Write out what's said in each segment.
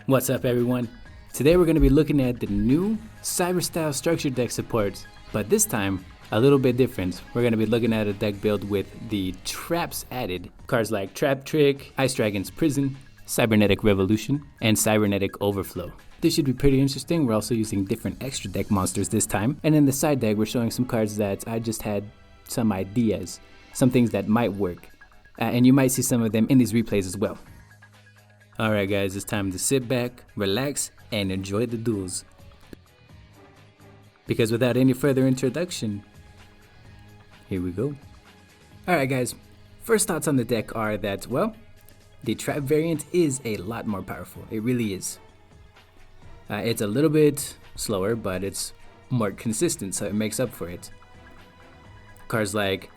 What's up everyone? Today we're going to be looking at the new Cyber style structure deck support, but this time a little bit different. We're going to be looking at a deck build with the traps added. Cards like Trap Trick, Ice Dragon's Prison, Cybernetic Revolution, and Cybernetic Overflow. This should be pretty interesting. We're also using different extra deck monsters this time. And in the side deck we're showing some cards that I just had some ideas, some things that might work. And you might see some of them in these replays as well. Alright guys, it's time to sit back, relax, and enjoy the duels. Because without any further introduction, here we go. Alright guys, first thoughts on the deck are that, well, the trap variant is a lot more powerful. It really is. It's a little bit slower, but it's more consistent, so it makes up for it. Cards like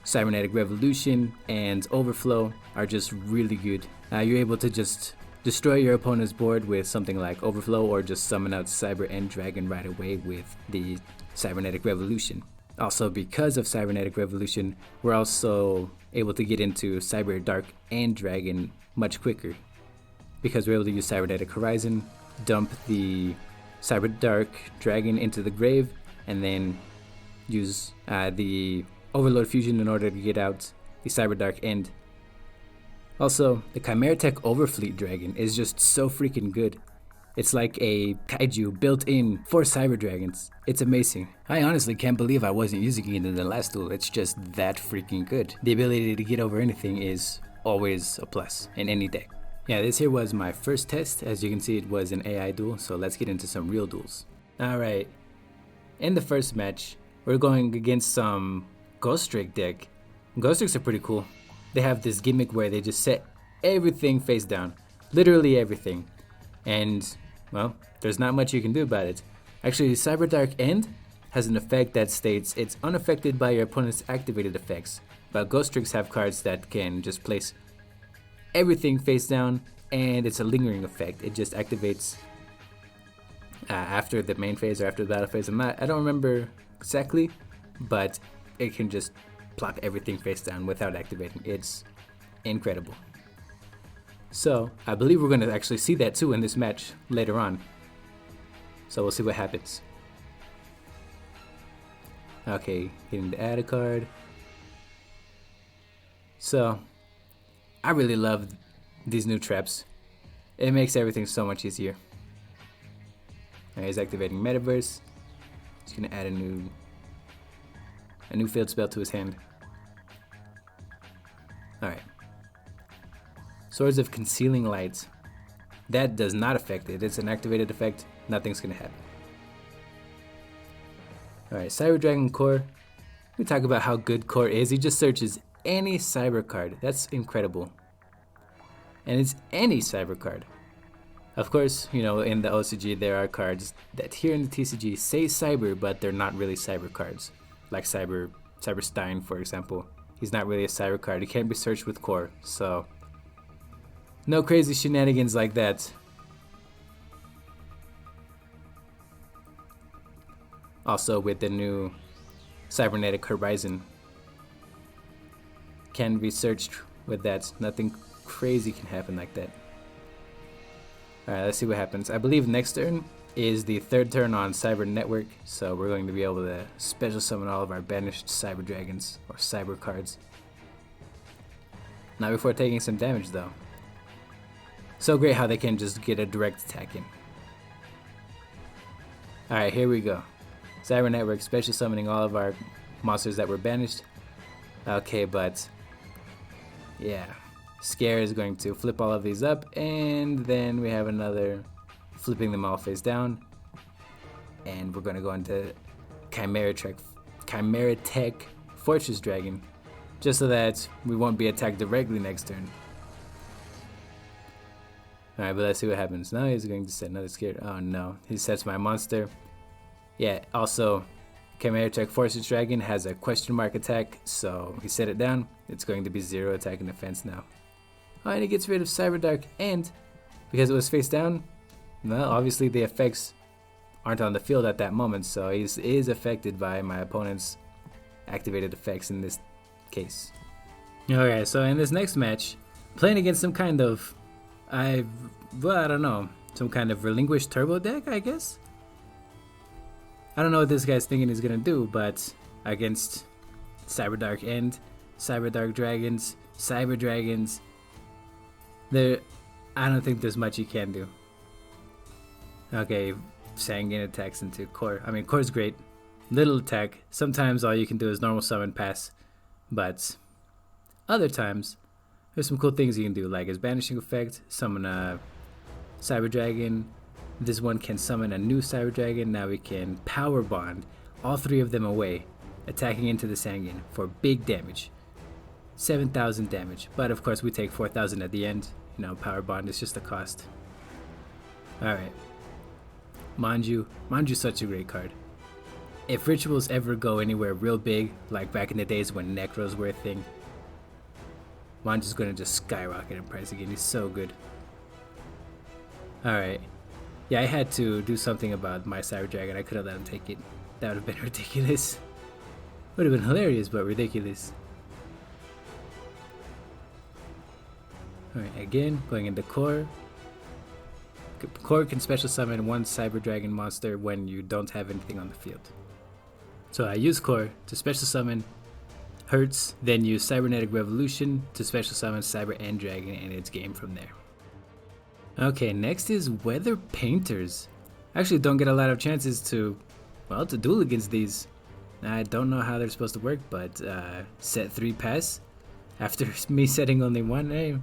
Cybernetic Revolution and Overflow are just really good. You're able to just destroy your opponent's board with something like Overflow, or just summon out Cyber End Dragon right away with the Cybernetic Revolution. Also, because of Cybernetic Revolution, we're also able to get into Cyberdark End Dragon much quicker, because we're able to use Cybernetic Horizon, dump the Cyberdark Dragon into the grave, and then use the Overload Fusion in order to get out the Cyberdark End. Also, the Chimera Tech Overfleet Dragon is just so freaking good. It's like a kaiju built in for Cyber Dragons. It's amazing. I honestly can't believe I wasn't using it in the last duel. It's just that freaking good. The ability to get over anything is always a plus in any deck. Yeah, this here was my first test. As you can see, it was an AI duel, so let's get into some real duels. Alright, in the first match, we're going against some Ghost Drake deck. Ghost Drakes are pretty cool. They have this gimmick where they just set everything face down. Literally everything. And, well, there's not much you can do about it. Actually, Cyberdark End has an effect that states it's unaffected by your opponent's activated effects. But Ghost Drakes have cards that can just place everything face down, and it's a lingering effect. It just activates after the main phase or after the battle phase. I don't remember exactly, but it can just plop everything face down without activating. It's incredible. So I believe we're going to actually see that too in this match later on. So we'll see what happens. Okay, getting to add a card. So I really love these new traps. It makes everything so much easier. Alright, he's activating Metaverse. He's going to add a new field spell to his hand. Alright. Swords of Concealing Light. That does not affect it. It's an activated effect. Nothing's gonna happen. Alright, Cyber Dragon Core. We talk about how good Core is. He just searches any cyber card. That's incredible. And it's any cyber card. Of course, you know, in the OCG there are cards that here in the TCG say cyber, but they're not really cyber cards. Like Cyberstein, for example. He's not really a cyber card. He can't be searched with Core, so no crazy shenanigans like that. Also, with the new Cybernetic Horizon, can be searched with that. Nothing crazy can happen like that. Alright, let's see what happens. I believe next turn is the third turn on Cyber Network, so we're going to be able to special summon all of our banished Cyber Dragons or Cyber cards. Not before taking some damage though. So great how they can just get a direct attack in. Alright, here we go. Cyber Network special summoning all of our monsters that were banished. Okay, but yeah, Scare is going to flip all of these up, and then we have another flipping them all face down, and we're going to go into Chimera Tech Fortress Dragon, just so that we won't be attacked directly next turn. Alright, but let's see what happens. Now he's going to set another Scare. Oh no, he sets my monster. Yeah, also Chimera Tech Fortress Dragon has a question mark attack, so he set it down. It's going to be 0 attack and defense now. Oh, and he gets rid of Cyberdark End because it was face down. Well, obviously the effects aren't on the field at that moment, so he is affected by my opponent's activated effects in this case. Okay, so in this next match, playing against some kind of, I don't know, some kind of relinquished turbo deck, I guess. I don't know what this guy's thinking he's gonna do, but against Cyberdark End, Cyberdark Dragons, Cyber Dragons, I don't think there's much you can do. Okay, Sanguine attacks into Core. I mean, Core's great. Little attack. Sometimes all you can do is normal summon, pass. But other times, there's some cool things you can do, like his banishing effect, summon a Cyber Dragon. This one can summon a new Cyber Dragon. Now we can power bond all three of them away, attacking into the Sanguine for big damage. 7,000 damage. But of course we take 4,000 at the end. You know, power bond is just the cost. Alright. Manju's such a great card. If rituals ever go anywhere real big, like back in the days when Necros were a thing, Manju's gonna just skyrocket in price again. He's so good. Alright. Yeah, I had to do something about my Cyber Dragon. I could have let him take it. That would have been ridiculous. Would have been hilarious, but ridiculous. Alright, again, going into Core. Core can special summon one Cyber Dragon monster when you don't have anything on the field. So I use Core to special summon Hertz, then use Cybernetic Revolution to special summon Cyber End Dragon, and it's game from there. Okay, next is Weather Painters. I actually don't get a lot of chances to duel against these. I don't know how they're supposed to work, but set 3 pass after me setting only 1. Hey,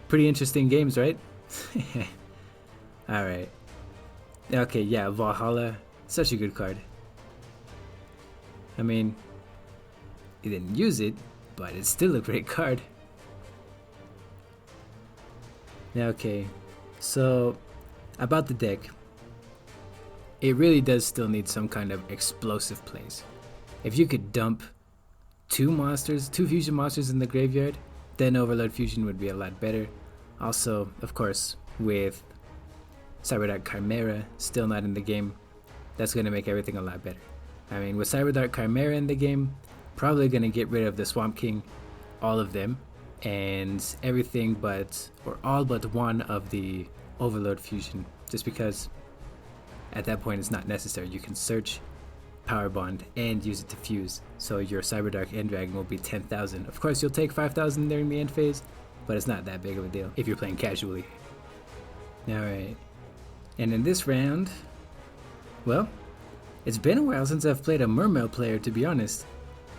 pretty interesting games, right? Alright. Okay, yeah, Valhalla. Such a good card. I mean, you didn't use it, but it's still a great card. Okay, so about the deck. It really does still need some kind of explosive plays. If you could dump 2 fusion monsters in the graveyard, then Overload Fusion would be a lot better. Also, of course, with Cyberdark Chimera still not in the game, that's going to make everything a lot better. I mean, with Cyberdark Chimera in the game, probably going to get rid of the Swamp King, all of them, and everything but, or all but one of the Overload Fusion, just because at that point it's not necessary. You can search, power bond, and use it to fuse, so your Cyberdark End Dragon will be 10,000. Of course, you'll take 5,000 during the end phase, but it's not that big of a deal if you're playing casually. Alright, and in this round, well, it's been a while since I've played a Mermail player, to be honest.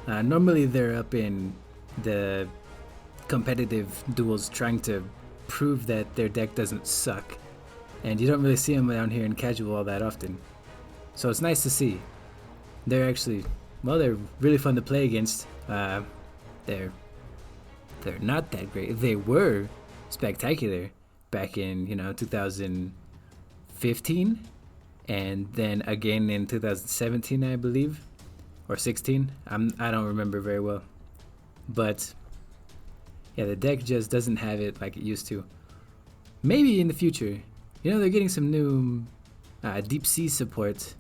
Normally they're up in the competitive duels trying to prove that their deck doesn't suck, and you don't really see them down here in casual all that often. So it's nice to see. They're actually, well, they're really fun to play against. They're not that great. They were spectacular back in 2015, and then again in 2017, I believe, or 16. I don't remember very well, but yeah, the deck just doesn't have it like it used to. Maybe in the future. They're getting some new deep sea support,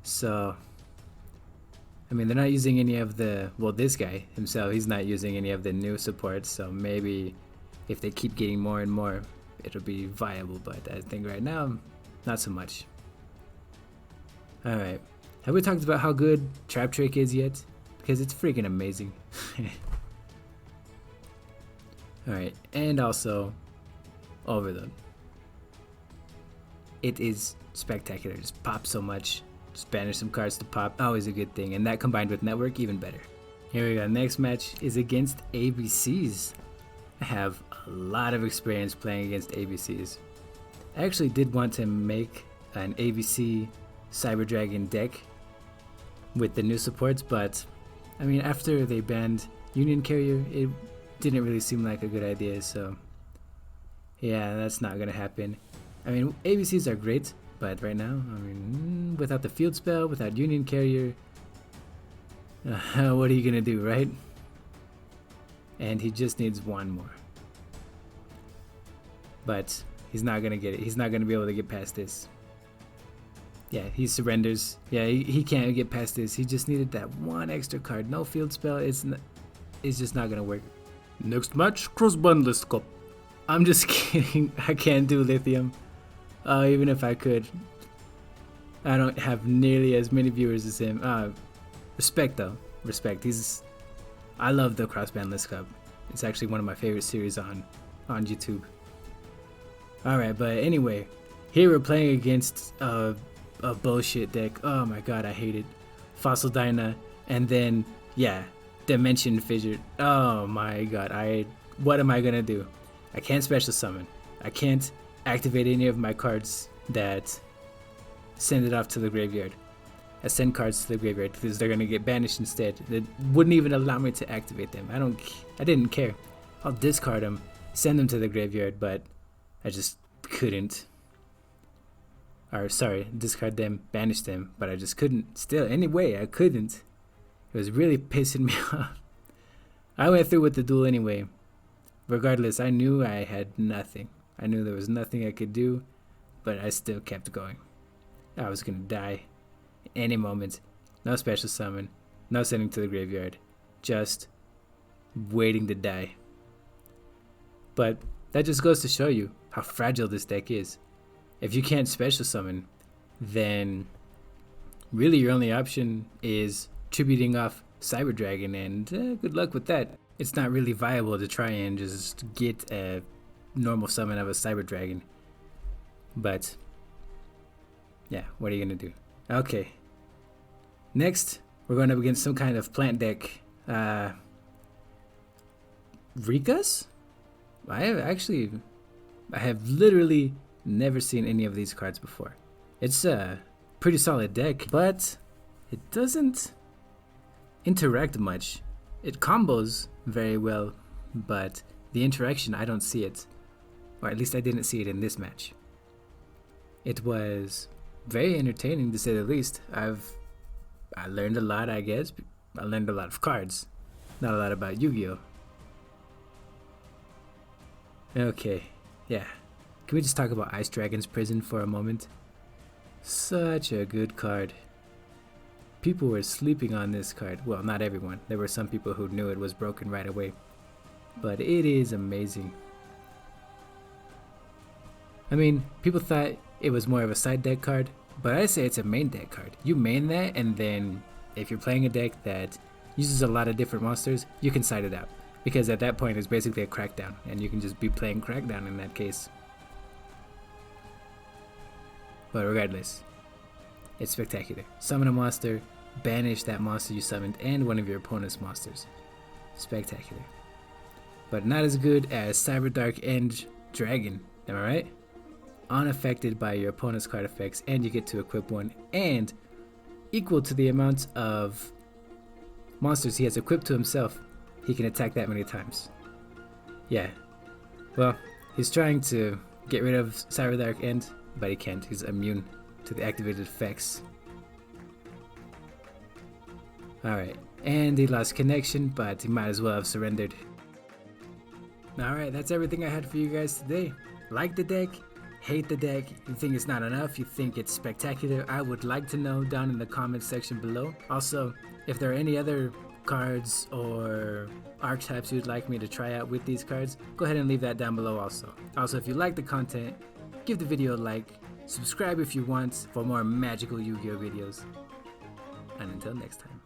so I mean, they're not using any of the, well, this guy himself, he's not using any of the new support, so maybe if they keep getting more and more, it'll be viable, but I think right now, not so much. Alright, have we talked about how good Trap Trick is yet? Because it's freaking amazing. Alright, and also Overload. It is spectacular, just pop so much. Just banish some cards to pop, always a good thing, and that combined with Network, even better. Here we go, next match is against ABCs. I have a lot of experience playing against ABCs. I actually did want to make an ABC Cyber Dragon deck with the new supports, but I mean, after they banned Union Carrier, it didn't really seem like a good idea, so yeah, that's not gonna happen. I mean, ABCs are great, but right now, I mean, without the field spell, without Union Carrier, what are you gonna do, right? And he just needs one more. But he's not gonna get it. He's not gonna be able to get past this. Yeah, he surrenders. Yeah, he can't get past this. He just needed that one extra card. No field spell. It's just not gonna work. Next match, Cross Bundless Cup. I'm just kidding. I can't do Lithium. Even if I could, I don't have nearly as many viewers as him. Respect though, respect. I love the Crossband List Cup. It's actually one of my favorite series on YouTube. Alright, but anyway, here we're playing against a bullshit deck. Oh my god, I hate it. Fossil Dyna, and then, yeah, Dimension Fissure. Oh my god, what am I gonna do? I can't special summon. I can't activate any of my cards that send it off to the graveyard. I send cards to the graveyard because they're gonna get banished instead. That wouldn't even allow me to activate them. I didn't care. I'll discard them, send them to the graveyard, but I just couldn't. Or sorry, discard them, banish them, but I just couldn't. Still, anyway, I couldn't. It was really pissing me off. I went through with the duel anyway. Regardless, I knew I had nothing. I knew there was nothing I could do, but I still kept going. I was gonna die any moment. No special summon, no sending to the graveyard, just waiting to die. But that just goes to show you how fragile this deck is. If you can't special summon, then really your only option is tributing off Cyber Dragon, and good luck with that. It's not really viable to try and just get a normal summon of a Cyber Dragon. But yeah, what are you gonna do? Okay. Next, we're going up against some kind of plant deck. Rikas? I have literally never seen any of these cards before. It's a pretty solid deck, but it doesn't interact much. It combos very well, but the interaction, I don't see it. Or at least I didn't see it in this match. It was very entertaining, to say the least. I learned a lot, I guess. I learned a lot of cards. Not a lot about Yu-Gi-Oh! Okay, yeah. Can we just talk about Ice Dragon's Prison for a moment? Such a good card. People were sleeping on this card. Well, not everyone. There were some people who knew it was broken right away. But it is amazing. I mean, people thought it was more of a side deck card, but I say it's a main deck card. You main that, and then if you're playing a deck that uses a lot of different monsters, you can side it out. Because at that point, it's basically a Crackdown, and you can just be playing Crackdown in that case. But regardless, it's spectacular. Summon a monster, banish that monster you summoned and one of your opponent's monsters. Spectacular. But not as good as Cyberdark End Dragon, am I right? Unaffected by your opponent's card effects, and you get to equip one, and equal to the amount of monsters he has equipped to himself, he can attack that many times. Yeah. Well, he's trying to get rid of Cyberdark End, but he can't. He's immune to the activated effects. Alright, and he lost connection, but he might as well have surrendered. Alright, that's everything I had for you guys today. Like the deck, hate the deck, you think it's not enough, you think it's spectacular, I would like to know down in the comments section below. Also, if there are any other cards or archetypes you'd like me to try out with these cards, go ahead and leave that down below also. Also, if you like the content, give the video a like, subscribe if you want for more magical Yu-Gi-Oh videos, and until next time.